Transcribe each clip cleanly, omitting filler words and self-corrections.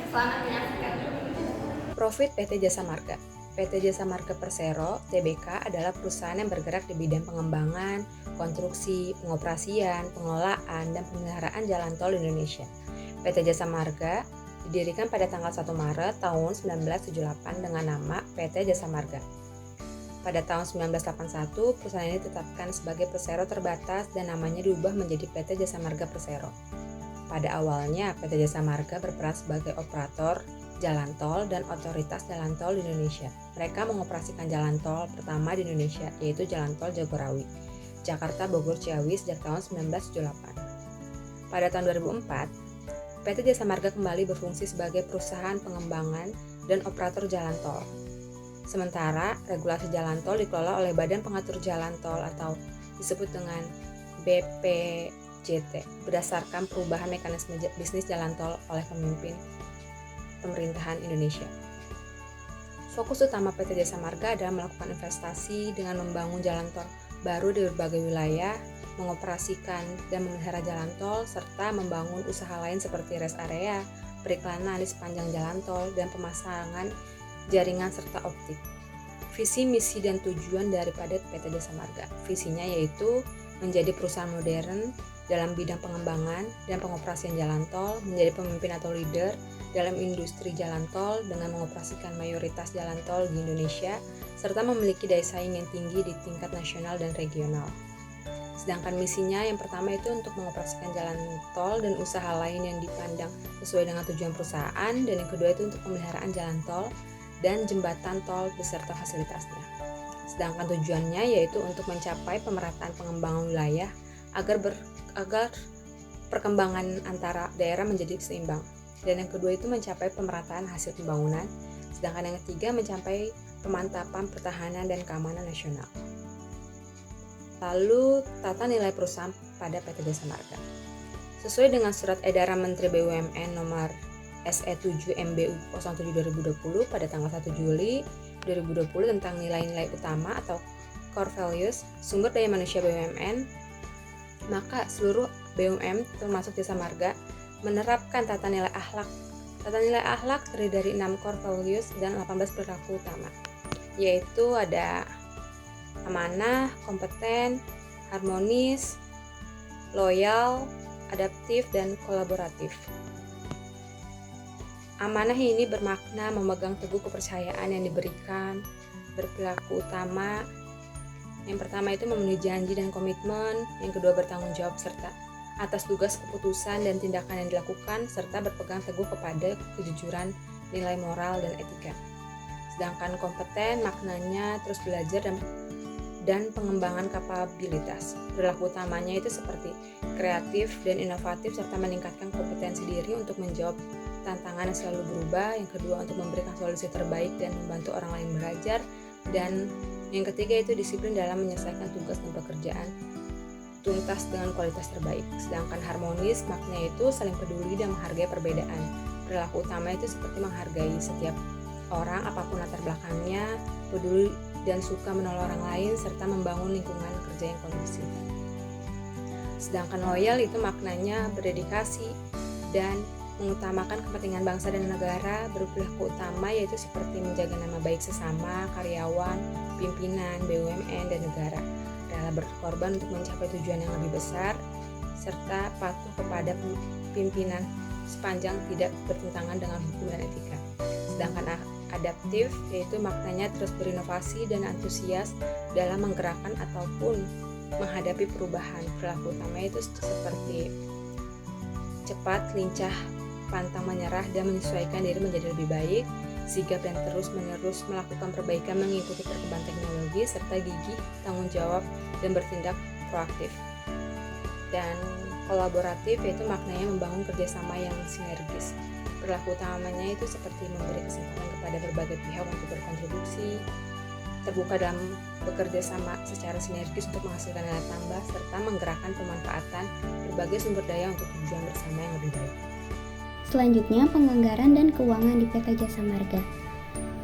Selamat menyaksikan. Profit PT Jasa Marga. PT Jasa Marga Persero (TBK) adalah perusahaan yang bergerak di bidang pengembangan, konstruksi, pengoperasian, pengelolaan, dan pemeliharaan jalan tol di Indonesia. PT Jasa Marga didirikan pada tanggal 1 Maret tahun 1978 dengan nama PT Jasa Marga. Pada tahun 1981, perusahaan ini ditetapkan sebagai Persero Terbatas dan namanya diubah menjadi PT Jasa Marga Persero. Pada awalnya, PT Jasa Marga berperan sebagai operator jalan tol dan otoritas jalan tol di Indonesia. Mereka mengoperasikan jalan tol pertama di Indonesia, yaitu Jalan Tol Jagorawi, Jakarta Bogor Ciawi sejak tahun 1978. Pada tahun 2004, PT Jasa Marga kembali berfungsi sebagai perusahaan pengembangan dan operator jalan tol. Sementara, regulasi jalan tol dikelola oleh Badan Pengatur Jalan Tol atau disebut dengan BPJT berdasarkan perubahan mekanisme bisnis jalan tol oleh pemimpin pemerintahan Indonesia. Fokus utama PT Jasa Marga adalah melakukan investasi dengan membangun jalan tol baru di berbagai wilayah, mengoperasikan dan memelihara jalan tol, serta membangun usaha lain seperti rest area, periklanan di sepanjang jalan tol, dan pemasangan jaringan serta optik. Visi, misi, dan tujuan daripada PT Jasa Marga. Visinya yaitu menjadi perusahaan modern dalam bidang pengembangan dan pengoperasian jalan tol, menjadi pemimpin atau leader dalam industri jalan tol dengan mengoperasikan mayoritas jalan tol di Indonesia, serta memiliki daya saing yang tinggi di tingkat nasional dan regional. Sedangkan misinya yang pertama itu untuk mengoperasikan jalan tol dan usaha lain yang dipandang sesuai dengan tujuan perusahaan, dan yang kedua itu untuk pemeliharaan jalan tol dan jembatan tol beserta fasilitasnya. Sedangkan tujuannya yaitu untuk mencapai pemerataan pengembangan wilayah agar perkembangan antara daerah menjadi seimbang. Dan yang kedua itu mencapai pemerataan hasil pembangunan, sedangkan yang ketiga mencapai pemantapan pertahanan dan keamanan nasional. Lalu, tata nilai perusahaan pada PT Jasa Marga. Sesuai dengan Surat Edaran Menteri BUMN nomor SE7 MBU 07/2020 pada tanggal 1 Juli 2020 tentang nilai-nilai utama atau core values sumber daya manusia BUMN, maka seluruh BUMN termasuk Jasa Marga menerapkan tata nilai akhlak. Tata nilai akhlak terdiri dari 6 core values dan 18 perilaku utama, yaitu ada amanah, kompeten, harmonis, loyal, adaptif, dan kolaboratif. Amanah ini bermakna memegang teguh kepercayaan yang diberikan. Berperilaku utama, yang pertama itu memenuhi janji dan komitmen, yang kedua bertanggung jawab serta atas tugas, keputusan, dan tindakan yang dilakukan, serta berpegang teguh kepada kejujuran, nilai moral, dan etika. Sedangkan kompeten maknanya terus belajar dan pengembangan kapabilitas. Perilaku utamanya itu seperti kreatif dan inovatif, serta meningkatkan kompetensi diri untuk menjawab tantangan yang selalu berubah. Yang kedua untuk memberikan solusi terbaik dan membantu orang lain belajar. Dan yang ketiga itu disiplin dalam menyelesaikan tugas dan pekerjaan tuntas dengan kualitas terbaik. Sedangkan harmonis maknanya itu saling peduli dan menghargai perbedaan. Perilaku utama itu seperti menghargai setiap orang apapun latar belakangnya, peduli dan suka menolong orang lain, serta membangun lingkungan kerja yang kondusif. Sedangkan loyal itu maknanya berdedikasi dan mengutamakan kepentingan bangsa dan negara. Berperilaku utama yaitu seperti menjaga nama baik sesama, karyawan, pimpinan, BUMN, dan negara. Rela berkorban untuk mencapai tujuan yang lebih besar, serta patuh kepada pimpinan sepanjang tidak bertentangan dengan hukum dan etika. Sedangkan adaptif yaitu maknanya terus berinovasi dan antusias dalam menggerakkan ataupun menghadapi perubahan. Perilaku utama itu seperti cepat, lincah, pantang menyerah, dan menyesuaikan diri menjadi lebih baik, sigap dan terus-menerus melakukan perbaikan mengikuti perkembangan teknologi, serta gigih, tanggung jawab, dan bertindak proaktif. Dan kolaboratif yaitu maknanya membangun kerjasama yang sinergis. Perilaku utamanya itu seperti memberi kesempatan kepada berbagai pihak untuk berkontribusi, terbuka dalam bekerja sama secara sinergis untuk menghasilkan nilai tambah, serta menggerakkan pemanfaatan berbagai sumber daya untuk tujuan bersama yang lebih baik. Selanjutnya, penganggaran dan keuangan di PT Jasa Marga.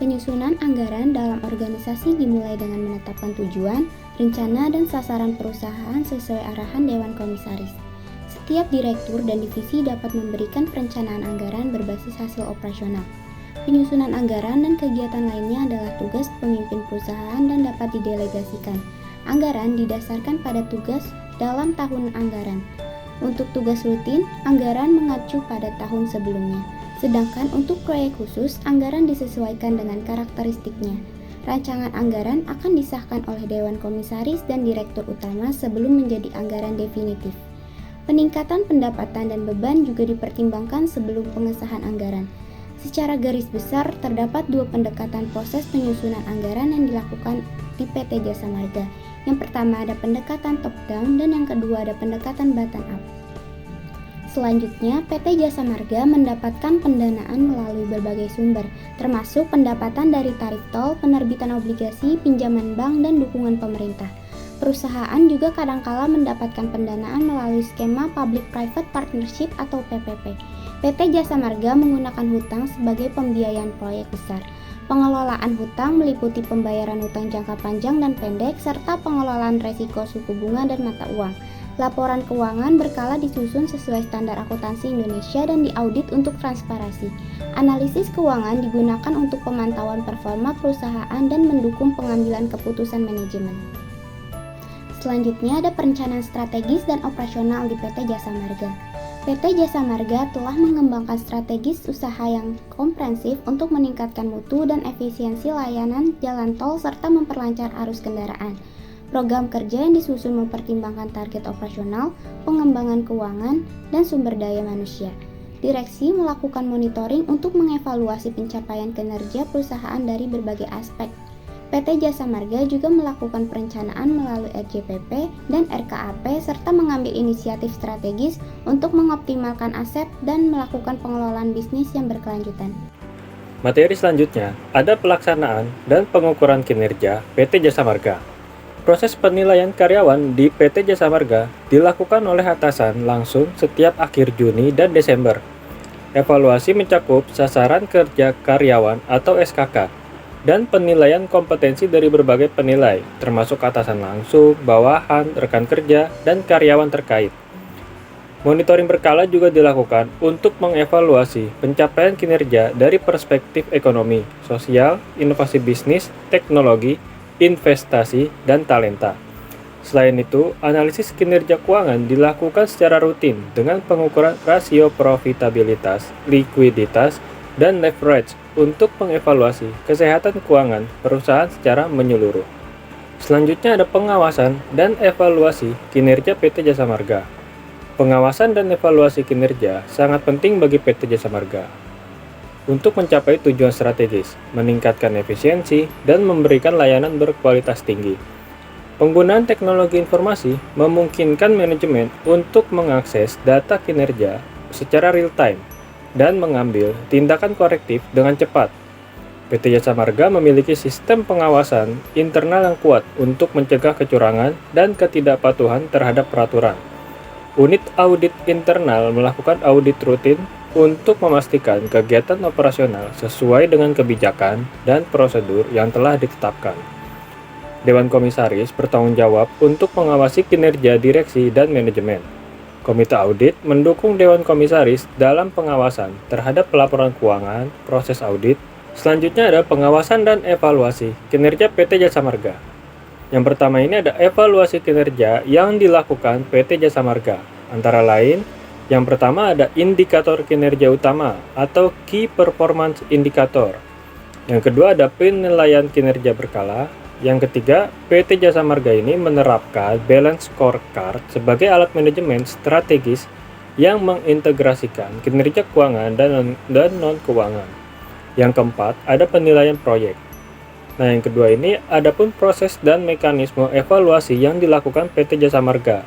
Penyusunan anggaran dalam organisasi dimulai dengan menetapkan tujuan, rencana, dan sasaran perusahaan sesuai arahan Dewan Komisaris. tiap direktur dan divisi dapat memberikan perencanaan anggaran berbasis hasil operasional. Penyusunan anggaran dan kegiatan lainnya adalah tugas pemimpin perusahaan dan dapat didelegasikan. Anggaran didasarkan pada tugas dalam tahun anggaran. Untuk tugas rutin, anggaran mengacu pada tahun sebelumnya. Sedangkan untuk proyek khusus, anggaran disesuaikan dengan karakteristiknya. Rancangan anggaran akan disahkan oleh Dewan Komisaris dan Direktur Utama sebelum menjadi anggaran definitif. Peningkatan pendapatan dan beban juga dipertimbangkan sebelum pengesahan anggaran. Secara garis besar, terdapat dua pendekatan proses penyusunan anggaran yang dilakukan di PT Jasa Marga. Yang pertama ada pendekatan top-down dan yang kedua ada pendekatan bottom-up. Selanjutnya, PT Jasa Marga mendapatkan pendanaan melalui berbagai sumber, termasuk pendapatan dari tarif tol, penerbitan obligasi, pinjaman bank, dan dukungan pemerintah. Perusahaan juga kadangkala mendapatkan pendanaan melalui skema Public-Private Partnership atau PPP. PT Jasa Marga menggunakan hutang sebagai pembiayaan proyek besar. Pengelolaan hutang meliputi pembayaran hutang jangka panjang dan pendek, serta pengelolaan resiko suku bunga dan mata uang. Laporan keuangan berkala disusun sesuai standar akuntansi Indonesia dan diaudit untuk transparansi. Analisis keuangan digunakan untuk pemantauan performa perusahaan dan mendukung pengambilan keputusan manajemen. Selanjutnya ada perencanaan strategis dan operasional di PT Jasa Marga. PT Jasa Marga telah mengembangkan strategis usaha yang komprehensif untuk meningkatkan mutu dan efisiensi layanan jalan tol serta memperlancar arus kendaraan. Program kerja yang disusun mempertimbangkan target operasional, pengembangan keuangan, dan sumber daya manusia. Direksi melakukan monitoring untuk mengevaluasi pencapaian kinerja perusahaan dari berbagai aspek. PT Jasa Marga juga melakukan perencanaan melalui RJPP dan RKAP serta mengambil inisiatif strategis untuk mengoptimalkan aset dan melakukan pengelolaan bisnis yang berkelanjutan. Materi selanjutnya ada pelaksanaan dan pengukuran kinerja PT Jasa Marga. Proses penilaian karyawan di PT Jasa Marga dilakukan oleh atasan langsung setiap akhir Juni dan Desember. Evaluasi mencakup sasaran kerja karyawan atau SKK dan penilaian kompetensi dari berbagai penilai, termasuk atasan langsung, bawahan, rekan kerja, dan karyawan terkait. Monitoring berkala juga dilakukan untuk mengevaluasi pencapaian kinerja dari perspektif ekonomi, sosial, inovasi bisnis, teknologi, investasi, dan talenta. Selain itu, analisis kinerja keuangan dilakukan secara rutin dengan pengukuran rasio profitabilitas, likuiditas, dan leverage untuk mengevaluasi kesehatan keuangan perusahaan secara menyeluruh. Selanjutnya ada pengawasan dan evaluasi kinerja PT Jasa Marga. Pengawasan dan evaluasi kinerja sangat penting bagi PT Jasa Marga untuk mencapai tujuan strategis, meningkatkan efisiensi, dan memberikan layanan berkualitas tinggi. Penggunaan teknologi informasi memungkinkan manajemen untuk mengakses data kinerja secara real-time dan mengambil tindakan korektif dengan cepat. PT Jasa Marga memiliki sistem pengawasan internal yang kuat untuk mencegah kecurangan dan ketidakpatuhan terhadap peraturan. Unit audit internal melakukan audit rutin untuk memastikan kegiatan operasional sesuai dengan kebijakan dan prosedur yang telah ditetapkan. Dewan Komisaris bertanggung jawab untuk mengawasi kinerja direksi dan manajemen. Komite audit mendukung Dewan Komisaris dalam pengawasan terhadap laporan keuangan, proses audit. Selanjutnya ada pengawasan dan evaluasi kinerja PT Jasa Marga. Yang pertama ini ada evaluasi kinerja yang dilakukan PT Jasa Marga. Antara lain, yang pertama ada indikator kinerja utama atau Key Performance Indicator. Yang kedua ada penilaian kinerja berkala. Yang ketiga, PT Jasa Marga ini menerapkan Balance Scorecard sebagai alat manajemen strategis yang mengintegrasikan kinerja keuangan dan non-keuangan. Yang keempat, ada penilaian proyek. Nah, yang kedua ini adapun proses dan mekanisme evaluasi yang dilakukan PT Jasa Marga.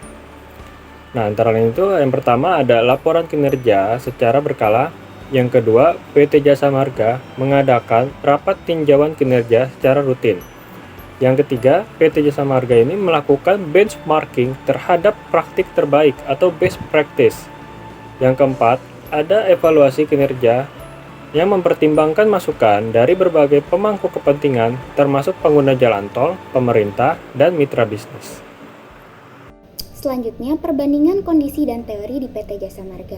Nah, antara lain itu yang pertama ada laporan kinerja secara berkala. Yang kedua, PT Jasa Marga mengadakan rapat tinjauan kinerja secara rutin. Yang ketiga, PT Jasa Marga ini melakukan benchmarking terhadap praktik terbaik atau best practice. Yang keempat, ada evaluasi kinerja yang mempertimbangkan masukan dari berbagai pemangku kepentingan termasuk pengguna jalan tol, pemerintah, dan mitra bisnis. Selanjutnya, perbandingan kondisi dan teori di PT Jasa Marga.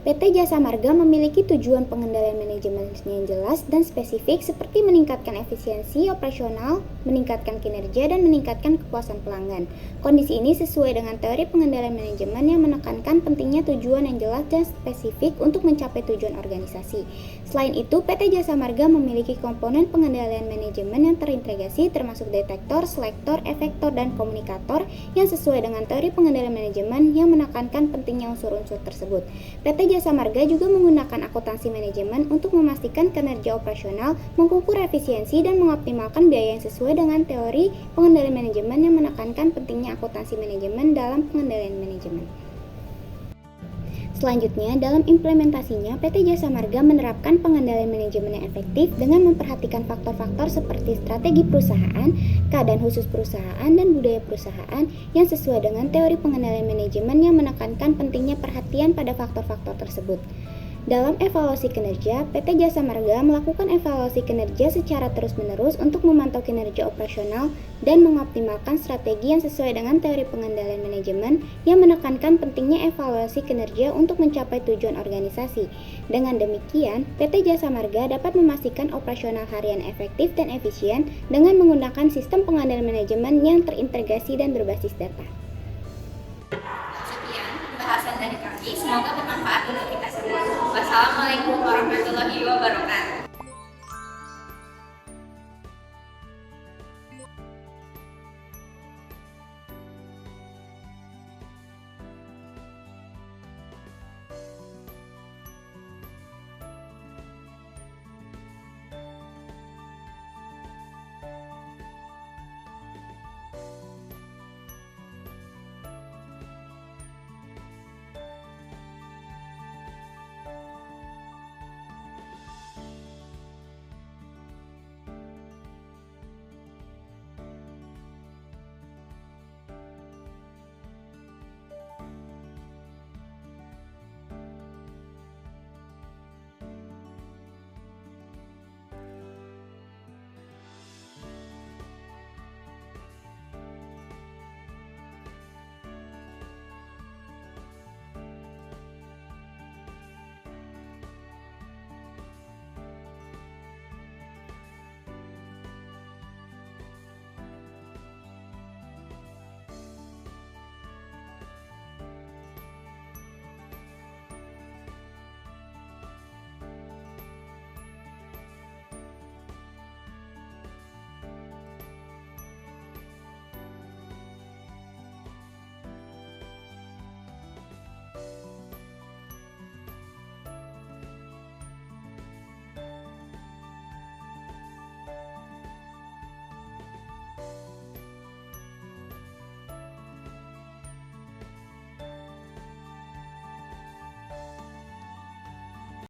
PT Jasa Marga memiliki tujuan pengendalian manajemen yang jelas dan spesifik seperti meningkatkan efisiensi operasional, meningkatkan kinerja, dan meningkatkan kepuasan pelanggan. Kondisi ini sesuai dengan teori pengendalian manajemen yang menekankan pentingnya tujuan yang jelas dan spesifik untuk mencapai tujuan organisasi. Selain itu, PT Jasa Marga memiliki komponen pengendalian manajemen yang terintegrasi termasuk detektor, selektor, efektor, dan komunikator yang sesuai dengan teori pengendalian manajemen yang menekankan pentingnya unsur-unsur tersebut. PT Jasa Marga juga menggunakan akuntansi manajemen untuk memastikan kinerja operasional, mengukur efisiensi, dan mengoptimalkan biaya yang sesuai dengan teori pengendalian manajemen yang menekankan pentingnya akuntansi manajemen dalam pengendalian manajemen. Selanjutnya, dalam implementasinya, PT Jasa Marga menerapkan pengendalian manajemen yang efektif dengan memperhatikan faktor-faktor seperti strategi perusahaan, keadaan khusus perusahaan, dan budaya perusahaan yang sesuai dengan teori pengendalian manajemen yang menekankan pentingnya perhatian pada faktor-faktor tersebut. Dalam evaluasi kinerja, PT Jasa Marga melakukan evaluasi kinerja secara terus-menerus untuk memantau kinerja operasional dan mengoptimalkan strategi yang sesuai dengan teori pengendalian manajemen yang menekankan pentingnya evaluasi kinerja untuk mencapai tujuan organisasi. Dengan demikian, PT Jasa Marga dapat memastikan operasional harian efektif dan efisien dengan menggunakan sistem pengendalian manajemen yang terintegrasi dan berbasis data. Sekian pembahasan dari kami, semoga bermanfaat untuk kita semua. Wassalamualaikum warahmatullahi wabarakatuh.